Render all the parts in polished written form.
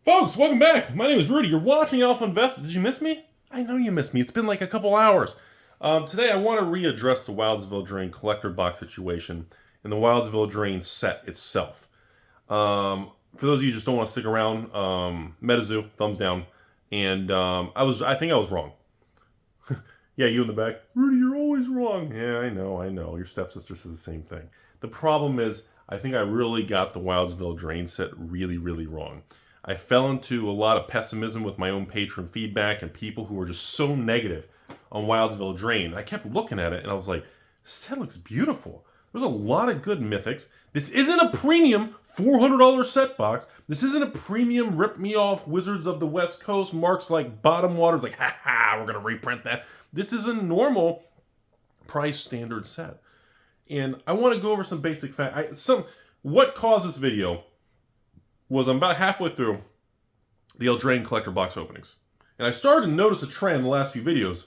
Folks, welcome back. My name is Rudy. You're watching Alpha Investment. Did you miss me? I know you missed me. It's been like a couple hours. Today, I want to readdress the Wilds of Eldraine collector box situation and the Wilds of Eldraine set itself. For those of you who just don't want to stick around, MetaZoo, thumbs down. And I think I was wrong. Yeah, you in the back. Rudy, you're always wrong. Yeah, I know. Your stepsister says the same thing. The problem is, I think I really got the Wilds of Eldraine set really, really wrong. I fell into a lot of pessimism with my own patron feedback and people who were just so negative on Wilds of Eldraine. I kept looking at it and I was like, this set looks beautiful. There's a lot of good mythics. This isn't a premium $400 set box. This isn't a premium rip me off Wizards of the West Coast marks like bottom waters like, ha ha, we're going to reprint that. This is a normal price standard set. And I want to go over some basic facts. What caused this video was I'm about halfway through the Eldraine collector box openings. And I started to notice a trend in the last few videos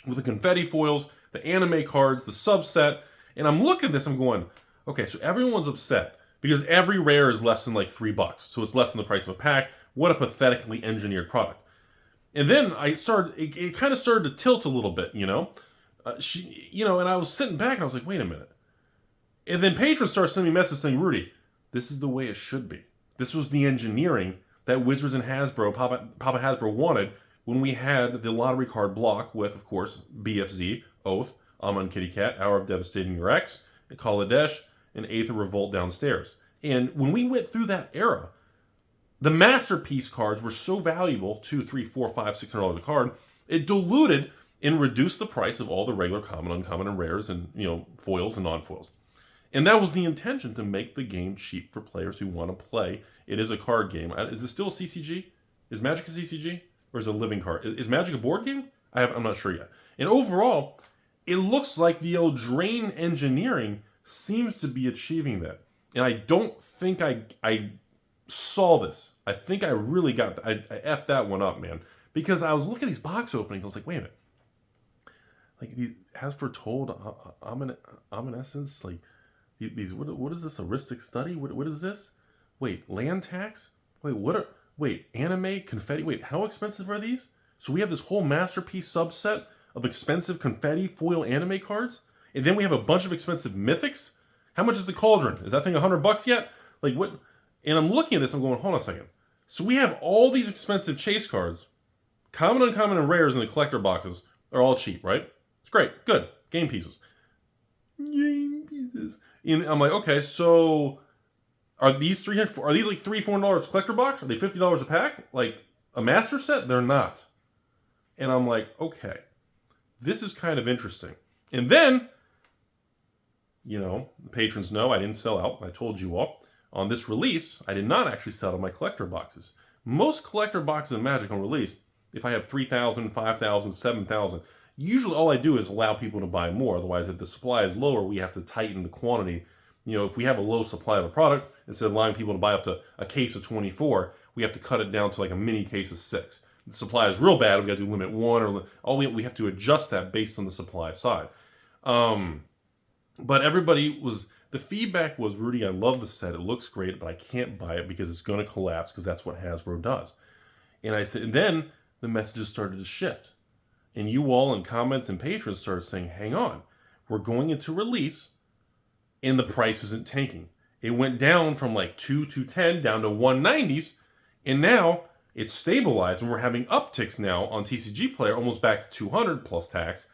with the confetti foils, the anime cards, the subset. And I'm looking at this, I'm going, okay, so everyone's upset because every rare is less than like $3. So it's less than the price of a pack. What a pathetically engineered product. And then it kind of started to tilt a little bit, and I was sitting back and I was like, wait a minute. And then patrons started sending me messages saying, Rudy, this is the way it should be. This was the engineering that Wizards and Hasbro, Papa Hasbro wanted when we had the lottery card block with, of course, BFZ, Oath, Amon Kitty Cat, Hour of Devastating Your Ex, Kaladesh, and Aether Revolt downstairs. And when we went through that era, the masterpiece cards were so valuable, $200, $300, $400, $500, $600 a card, it diluted and reduced the price of all the regular common, uncommon, and rares and, foils and non-foils. And that was the intention, to make the game cheap for players who want to play. It is a card game. Is it still a CCG? Is Magic a CCG? Or is it a living card? Is Magic a board game? I'm not sure yet. And overall, it looks like the Eldraine engineering seems to be achieving that. And I don't think I saw this. I think I really I effed that one up, man. Because I was looking at these box openings, I was like, wait a minute. Like, these, as foretold, Omniscience, like, these, what is this, a heuristic study? What is this? Wait, land tax? Wait, anime, confetti? Wait, how expensive are these? So we have this whole masterpiece subset of expensive confetti foil anime cards? And then we have a bunch of expensive mythics? How much is the cauldron? Is that thing $100 yet? Like, what? And I'm looking at this, I'm going, hold on a second. So we have all these expensive chase cards. Common, uncommon, and rares in the collector boxes are all cheap, right? It's great, good. Game pieces. Game pieces. And I'm like, okay, so are these like $300-$400 collector box? Are they $50 a pack? Like a master set? They're not. And I'm like, okay, this is kind of interesting. And then, the patrons know I didn't sell out. I told you all. On this release, I did not actually sell out my collector boxes. Most collector boxes in Magic on release, if I have 3,000, 5,000, 7,000, usually all I do is allow people to buy more. Otherwise, if the supply is lower, we have to tighten the quantity. If we have a low supply of a product, instead of allowing people to buy up to a case of 24, we have to cut it down to like a mini case of 6. If the supply is real bad, we got to do limit 1, or we have to adjust that based on the supply side. But the feedback was, Rudy, I love the set. It looks great, but I can't buy it because it's going to collapse, because that's what Hasbro does. And I said, and then the messages started to shift. And you all in comments and patrons started saying, hang on, we're going into release and the price isn't tanking. It went down from like 210 down to 190s, and now it's stabilized, and we're having upticks now on TCG Player, almost back to 200 plus tax,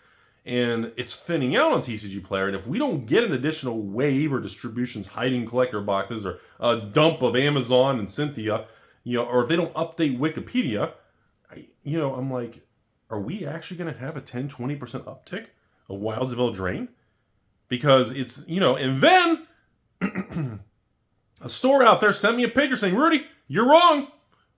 and it's thinning out on TCG Player. And if we don't get an additional wave or distributions hiding collector boxes, or a dump of Amazon and Cynthia, or if they don't update Wikipedia, I'm like, are we actually going to have a 10-20% uptick of Wilds of Eldraine? Because it's, and then a store out there sent me a picture saying, Rudy, you're wrong.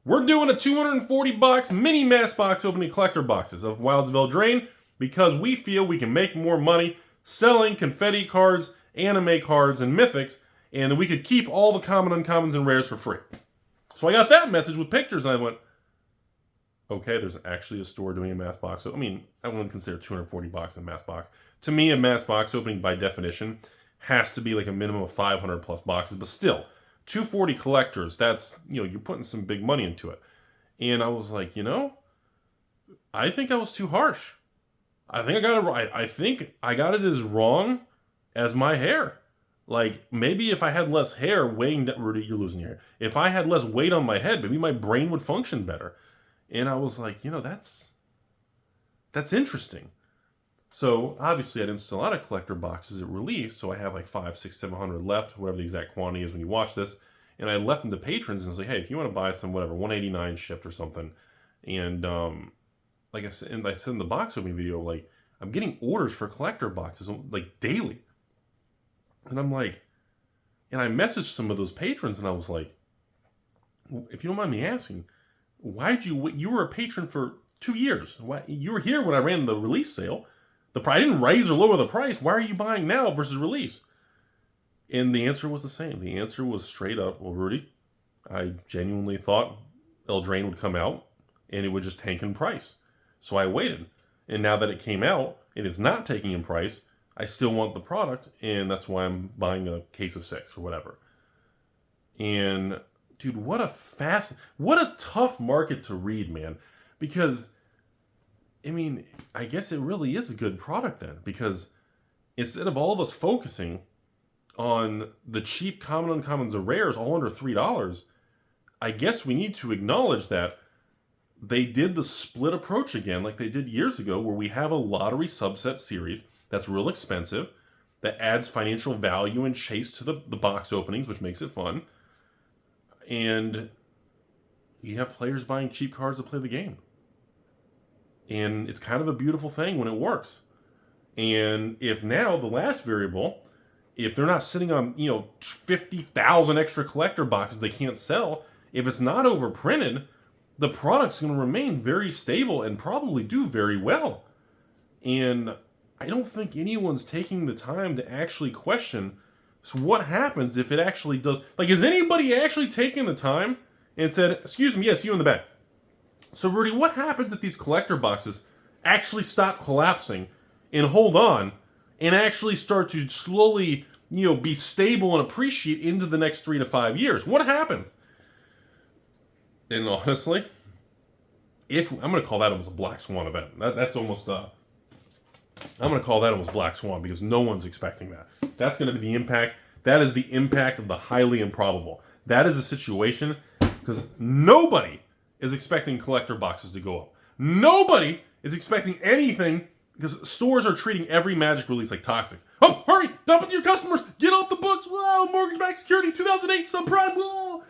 We're doing a $240 mini mass box opening collector boxes of Wilds of Eldraine because we feel we can make more money selling confetti cards, anime cards, and mythics, and we could keep all the common, uncommons, and rares for free. So I got that message with pictures, and I went, okay, there's actually a store doing a mass box. So, I wouldn't consider $240 a mass box. To me, a mass box opening by definition has to be like a minimum of 500 plus boxes. But still, 240 collectors. That's, you're putting some big money into it. And I was like, I think I was too harsh. I think I got it right. I think I got it as wrong as my hair. Like, maybe if I had less hair weighing down, Rudy, you're losing your hair. If I had less weight on my head, maybe my brain would function better. And I was like, that's interesting. So obviously I didn't sell out of collector boxes at release, so I have like 500, 600, 700 left, whatever the exact quantity is when you watch this. And I left them to patrons and was like, hey, if you want to buy some, whatever, 189 shipped or something. And like I said, in the box opening video, like, I'm getting orders for collector boxes like daily. And I'm like, and I messaged some of those patrons and I was like, if you don't mind me asking, why'd you were a patron for 2 years. Why, you were here when I ran the release sale. I didn't raise or lower the price. Why are you buying now versus release? And the answer was the same. The answer was straight up, well, Rudy, I genuinely thought Eldraine would come out and it would just tank in price. So I waited. And now that it came out, it is not taking in price. I still want the product, and that's why I'm buying a case of 6 or whatever. And dude, what a tough market to read, man. Because, I mean, I guess it really is a good product then. Because instead of all of us focusing on the cheap common uncommons or rares all under $3, I guess we need to acknowledge that they did the split approach again like they did years ago, where we have a lottery subset series that's real expensive, that adds financial value and chase to the box openings, which makes it fun. And you have players buying cheap cards to play the game. And it's kind of a beautiful thing when it works. And if now, the last variable, if they're not sitting on, 50,000 extra collector boxes they can't sell, if it's not overprinted, the product's going to remain very stable and probably do very well. And I don't think anyone's taking the time to actually question, so what happens if it actually does? Like, is anybody actually taking the time and said, excuse me, yes, you in the back. So, Rudy, what happens if these collector boxes actually stop collapsing and hold on and actually start to slowly, be stable and appreciate into the next 3 to 5 years? What happens? And honestly, I'm going to call that almost a black swan event. That's almost I'm going to call that almost black swan, because no one's expecting that. That's going to be the impact. That is the impact of the highly improbable. That is a situation because nobody is expecting collector boxes to go up. Nobody is expecting anything, because stores are treating every Magic release like toxic. Oh, hurry! Dump it to your customers! Get off the books! Whoa! Mortgage-backed security, 2008 subprime! Whoa!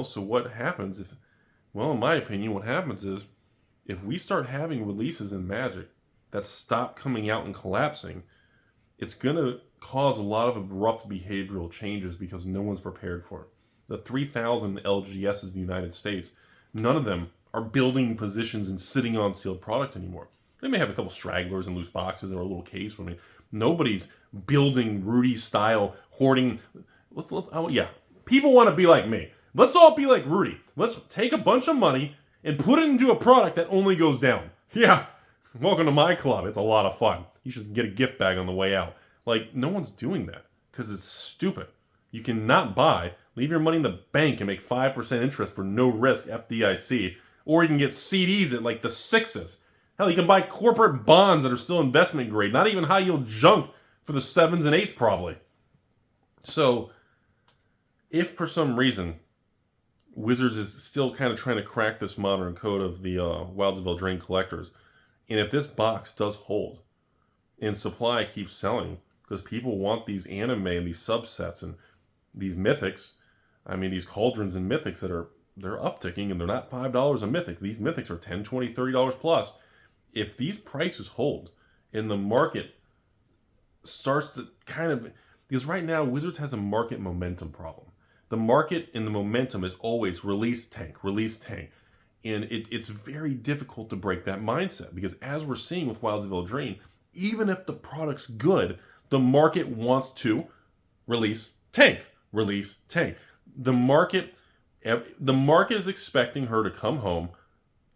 So what happens if... Well, in my opinion, what happens is, if we start having releases in Magic that stop coming out and collapsing, it's going to cause a lot of abrupt behavioral changes because no one's prepared for it. The 3,000 LGSs in the United States, none of them are building positions and sitting on sealed product anymore. They may have a couple stragglers and loose boxes or a little case. Nobody's building Rudy-style hoarding. People want to be like me. Let's all be like Rudy. Let's take a bunch of money and put it into a product that only goes down. Yeah, welcome to my club. It's a lot of fun. You should get a gift bag on the way out. Like, no one's doing that because it's stupid. You cannot buy, leave your money in the bank and make 5% interest for no risk FDIC, or you can get CDs at like the 6s. Hell, you can buy corporate bonds that are still investment grade, not even high yield junk for the 7s and 8s probably. So, if for some reason Wizards is still kind of trying to crack this modern code of the Wilds of Eldraine collectors, and if this box does hold and supply keeps selling because people want these anime and these subsets and these mythics, these cauldrons and mythics they're upticking, and they're not $5 a mythic. These mythics are $10, $20, $30 plus. If these prices hold and the market starts to because right now Wizards has a market momentum problem. The market and the momentum is always release tank. And it's very difficult to break that mindset, because as we're seeing with Wilds of Eldraine, even if the product's good, the market wants to release tank. The market is expecting her to come home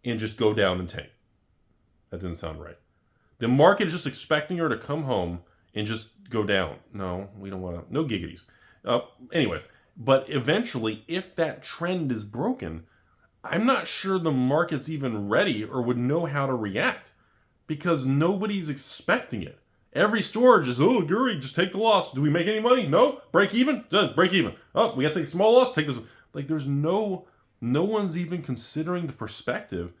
and just go down and tank. That didn't sound right. The market is just expecting her to come home and just go down. No, we don't want to. No giggities. Anyways, but eventually, if that trend is broken, I'm not sure the market's even ready or would know how to react because nobody's expecting it. Every store just, oh, Gary, just take the loss. Do we make any money? No? Break even? Break even. Oh, we got to take a small loss? Take this. Like, there's no one's even considering the perspective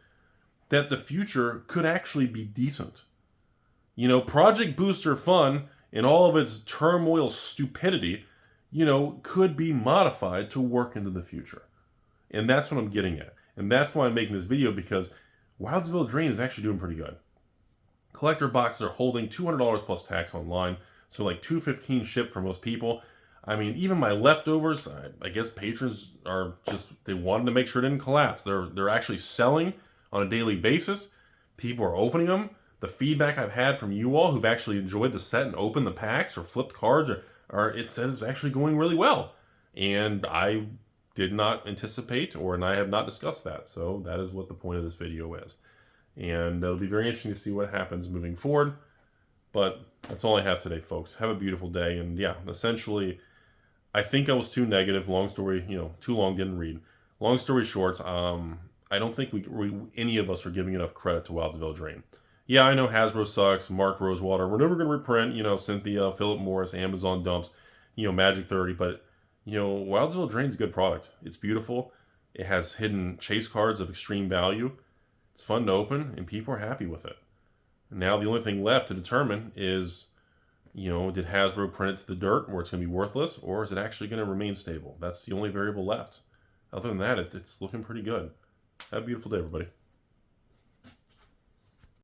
that the future could actually be decent. You know, Project Booster Fund and all of its turmoil stupidity, you know, could be modified to work into the future. And that's what I'm getting at. And that's why I'm making this video, because Wilds of Eldraine is actually doing pretty good. Collector boxes are holding $200 plus tax online, so like $215 shipped for most people. I mean, even my leftovers, I guess patrons are just, they wanted to make sure it didn't collapse. They're actually selling on a daily basis. People are opening them. The feedback I've had from you all who've actually enjoyed the set and opened the packs or flipped cards, it says it's actually going really well. And I did not anticipate, and I have not discussed that. So that is what the point of this video is. And it'll be very interesting to see what happens moving forward. But that's all I have today, folks. Have a beautiful day. And yeah, essentially, I think I was too negative. Long story, too long, didn't read. Long story short, I don't think any of us are giving enough credit to Wilds of Eldraine. Yeah, I know Hasbro sucks, Mark Rosewater, we're never going to reprint, Cynthia, Philip Morris, Amazon dumps, Magic 30, but, Wilds of Eldraine is a good product. It's beautiful. It has hidden chase cards of extreme value. It's fun to open, and people are happy with it. Now the only thing left to determine is, did Hasbro print it to the dirt where it's going to be worthless, or is it actually going to remain stable? That's the only variable left. Other than that, it's looking pretty good. Have a beautiful day, everybody.